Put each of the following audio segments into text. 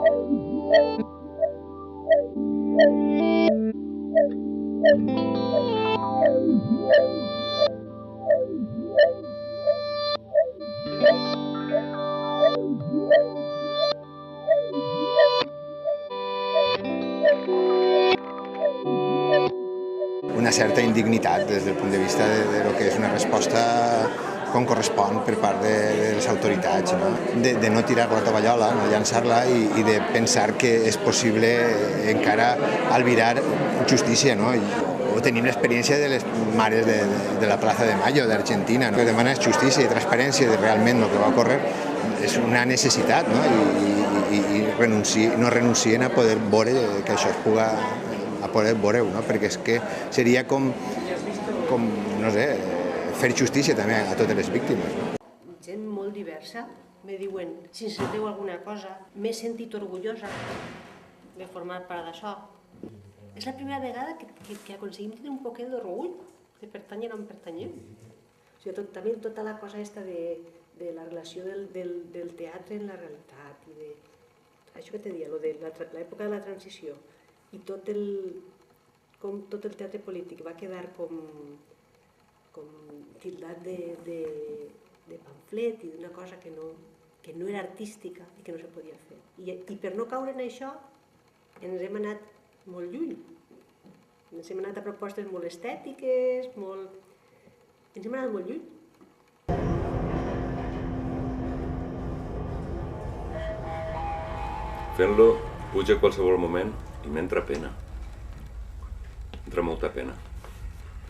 Una certa indignitat des del punt de vista de lo que és una resposta com correspon per part de les autoritats, no? De no tirar la tovallola, no llançar-la i de pensar que és possible encara albirar justícia, no? O tenim l'experiència de les mares de la Plaza de Mayo d'Argentina, no? Que demanen justícia i transparència de realment el que va ocórrer. És una necessitat, no? I no renuncien a poder veure que això es puga a poder veure-ho, no? Perquè és que seria com no sé, fer justícia també a totes les víctimes. Gent molt diversa me diuen, si senteu alguna cosa, m'he sentit orgullosa de formar part d'això. És la primera vegada que aconseguim tenir un poquet d'orgull de pertànyer on pertanyem. També tota la cosa aquesta de la relació del teatre en la realitat i de això que te dia, de l'època de la transició i com tot el teatre polític va quedar com tildat de pamflet i d'una cosa que no era artística i que no se podia fer. I per no caure en això ens hem anat molt lluny. Ens hem anat a propostes molt estètiques, ens hem anat molt lluny. Fent-lo puja a qualsevol moment i m'entra pena. Entra molta pena,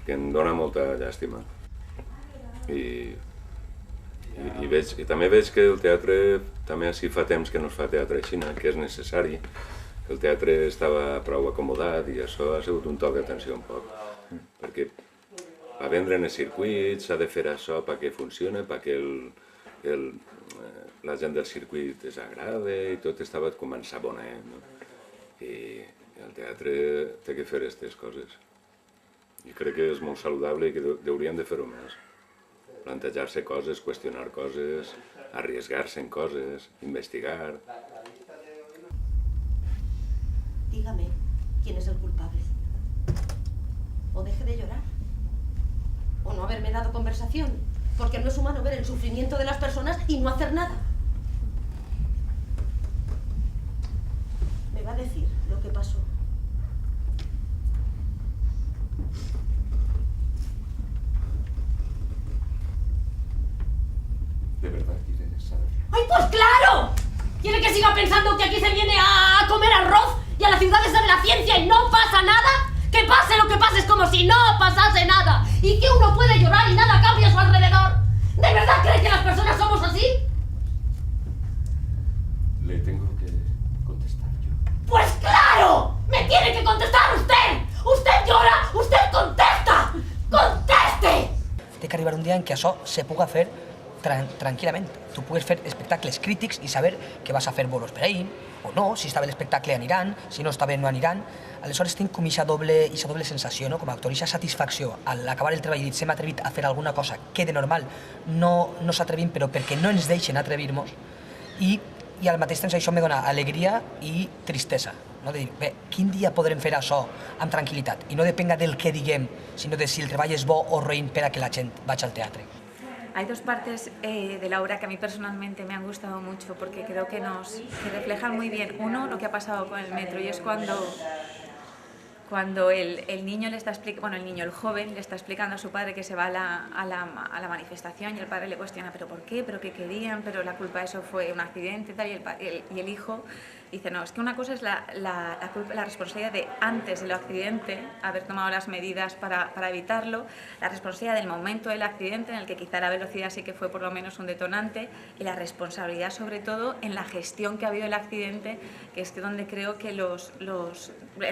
que em dóna molta llàstima. I també veig que el teatre, també si fa temps que no es fa teatre així, que és necessari. El teatre estava prou acomodat i això ha sigut un toc d'atenció un poc. Perquè va vendre en els circuits, s'ha de fer això perquè funcioni, perquè la gent del circuit es agrada i tot estava com ensabonet, no? I el teatre té que fer aquestes coses. I crec que és molt saludable i que hauríem de fer-ho més. Plantejar-se coses, qüestionar coses, arriesgar-se en coses, investigar. Dígame, ¿quién es el culpable? O deje de llorar. O no haberme dado conversación. Porque no es humano ver el sufrimiento de las personas y no hacer nada. Me va a decir lo que pasó. ¿De verdad quieres saber? ¡Ay, pues claro! ¿Quiere que siga pensando que aquí se viene a comer arroz y a la ciudad está de la ciencia y no pasa nada? Que pase lo que pase es como si no pasase nada y que uno puede llorar y nada cambia a su alrededor. ¿De verdad cree que las personas somos así? Le tengo que contestar yo. ¡Pues claro! ¡Me tiene que contestar usted! ¡Usted llora! ¡Usted contesta! ¡Conteste! Té que arribar un dia en què això se puga fer tranquil·lament. Tu pugues fer espectacles crítics i saber que vas a fer bolos per ahir, o no, si està bé l'espectacle aniran, si no està bé no aniran. Aleshores tinc com aquesta doble sensació, no? Com a actor, aquesta satisfacció. Al acabar el treball i dir, s'hem atrevit a fer alguna cosa que de normal no s'atrevim, però perquè no ens deixen atrevir-nos, i al mateix temps això me dona alegria i tristesa, no? De dir, bé, quin dia podrem fer això amb tranquil·litat? I no depenga del que diguem, sinó de si el treball és bo o roïn per a que la gent vagi al teatre. Hay dos partes de la obra que a mí personalmente me han gustado mucho porque creo que reflejan muy bien, uno, lo que ha pasado con el metro, y es cuando el niño le está explicando, el joven le está explicando a su padre que se va a la manifestación y el padre le cuestiona, ¿pero por qué? ¿Pero qué querían? ¿Pero la culpa de eso fue un accidente? Tal, y el hijo dice, no, es que una cosa es la responsabilidad de antes del accidente, haber tomado las medidas para evitarlo, la responsabilidad del momento del accidente, en el que quizá la velocidad sí que fue por lo menos un detonante, y la responsabilidad sobre todo en la gestión que ha habido del accidente, que es donde creo que el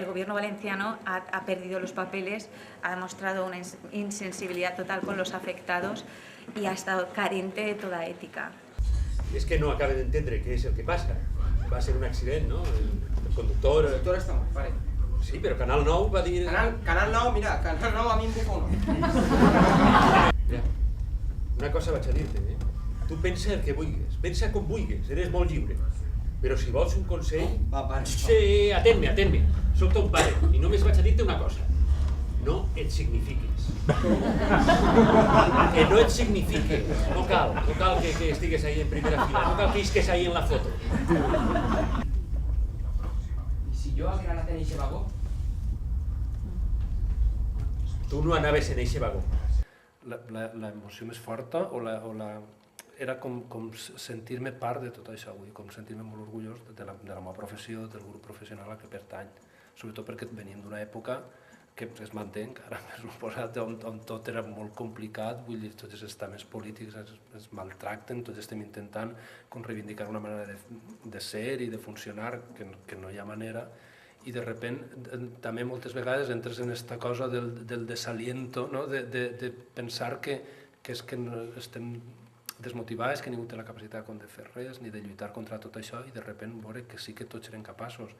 gobierno valenciano ha perdido los papeles, ha demostrado una insensibilidad total con los afectados y ha estado carente de toda ética. És que no acaben d'entendre què és el que passa. Va ser un accident, no? El conductor... El conductor està mort, pare. Sí, però Canal 9 va dir... Canal 9, mira, Canal 9 a mi em bufa uno. Mira, una cosa vaig a dir-te, Tu pensa el que vulguis, pensa com vulguis, eres molt lliure. Però si vols un consell... Va, pare. Sí, atén-me. Soc ton pare i només vaig a dir-te una cosa. No et signifiquis. Que no et signifiquis. No cal que estigues ahí en primera fila. No cal que isques ahí en la foto. I si jo haguera anat en eixe vagó? Tu no anaves en eixe vagó. L'emoció més forta era com sentir-me part de tot això avui, com sentir-me molt orgullós de la meva professió, del grup professional a què pertany. Sobretot perquè venim d'una època que es manté encara, per suposat, on tot era molt complicat, vull dir, tots els estaments polítics es maltracten, tots estem intentant reivindicar una manera de ser i de funcionar que no hi ha manera, i de sobte també moltes vegades entres en aquesta cosa del desaliento, de pensar que estem desmotivats, que ningú té la capacitat de fer res, ni de lluitar contra tot això, i de sobte veure que sí que tots serem capaços,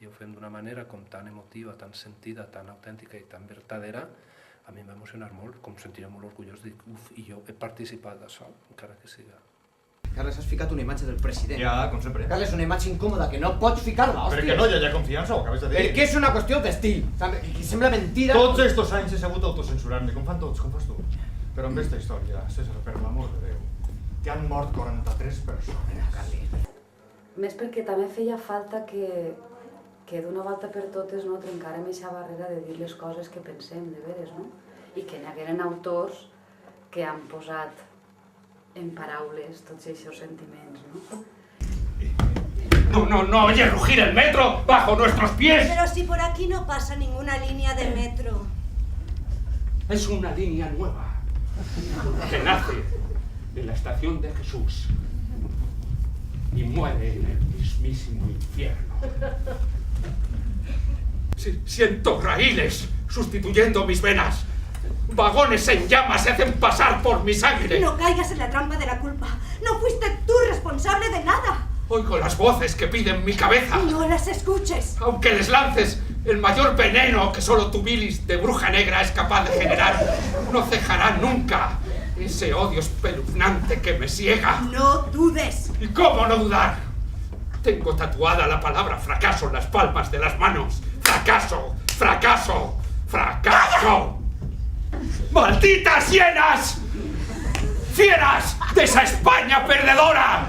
i ho fem d'una manera com tan emotiva, tan sentida, tan autèntica i tan verdadera, a mi em va emocionar molt, com sentiré molt orgullós de dir, uf, i jo he participat d'això, encara que siga. Carles, has ficat una imatge del president. Ja, com sempre. Carles, una imatge incòmoda que no pots ficar-la, hòstia. Perquè no hi ha confiança, ho acabes de dir. Perquè és una qüestió d'estil. Que sembla mentira... Tots estos anys he sabut autocensurar-me, com fan tots, com fas tu. Però amb aquesta història, César, per l'amor de Déu, que han mort 43 persones. Més perquè també feia falta que d'una volta per totes trencarem aquesta barrera de dir les coses que pensem, de veres, no? I que n'hi hagueren autors que han posat en paraules tots aquests sentiments, ¿no? No oye rugir el metro bajo nuestros pies. Pero si por aquí no pasa ninguna línea de metro. Es una línea nueva que nace en la estación de Jesús y muere en el mismísimo infierno. Siento raíles sustituyendo mis venas. Vagones en llamas se hacen pasar por mi sangre. No caigas en la trampa de la culpa. No fuiste tú responsable de nada. Oigo las voces que piden mi cabeza. No las escuches. Aunque les lances el mayor veneno que solo tu bilis de bruja negra es capaz de generar, no cejará nunca ese odio espeluznante que me ciega. No dudes. ¿Y cómo no dudar? Tengo tatuada la palabra fracaso en las palmas de las manos. ¡Fracaso! ¡Fracaso! ¡Fracaso! ¡Malditas hienas! ¡Fieras de esa España perdedora!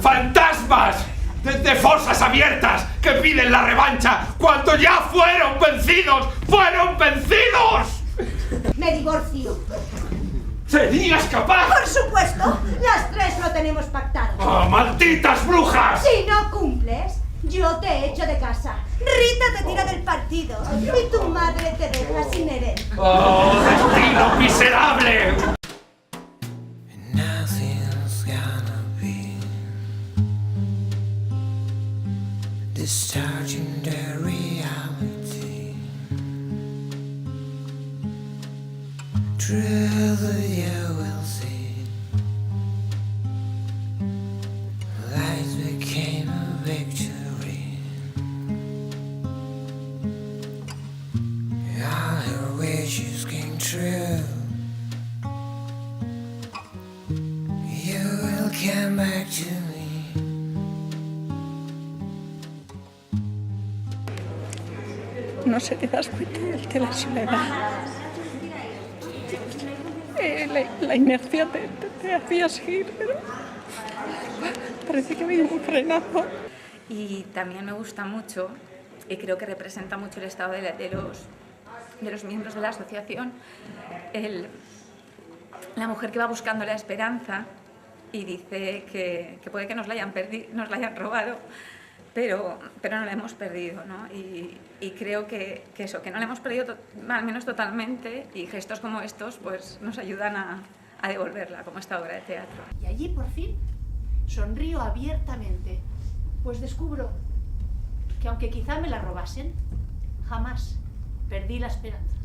¡Fantasmas de fosas abiertas que piden la revancha cuando ya fueron vencidos! ¡Fueron vencidos! Me divorcio. ¿Serías capaz? Por supuesto. Las tres lo tenemos pactado. ¡Oh, malditas brujas! Si no cumples, yo te echo de casa. Rita te tira del partido y tu madre te deja sin herencia. ¡Oh, destino miserable! Nothing's gonna be distorting the reality. Truly you will see lies became a victory. All your wishes came true. You will come back to me. No sé, te das cuenta de la soledad. La inercia te hacía seguir, pero parece que me iba frenando. Y también me gusta mucho, y creo que representa mucho el estado de los miembros de la asociación, la mujer que va buscando la esperanza y dice que puede que nos la hayan robado, pero no la hemos perdido, ¿no? Y creo que eso, que no la hemos perdido al menos totalmente, y gestos como estos pues nos ayudan a devolverla, como esta obra de teatro. Y allí por fin sonrío abiertamente, pues descubro que aunque quizá me la robasen, jamás perdí la esperanza.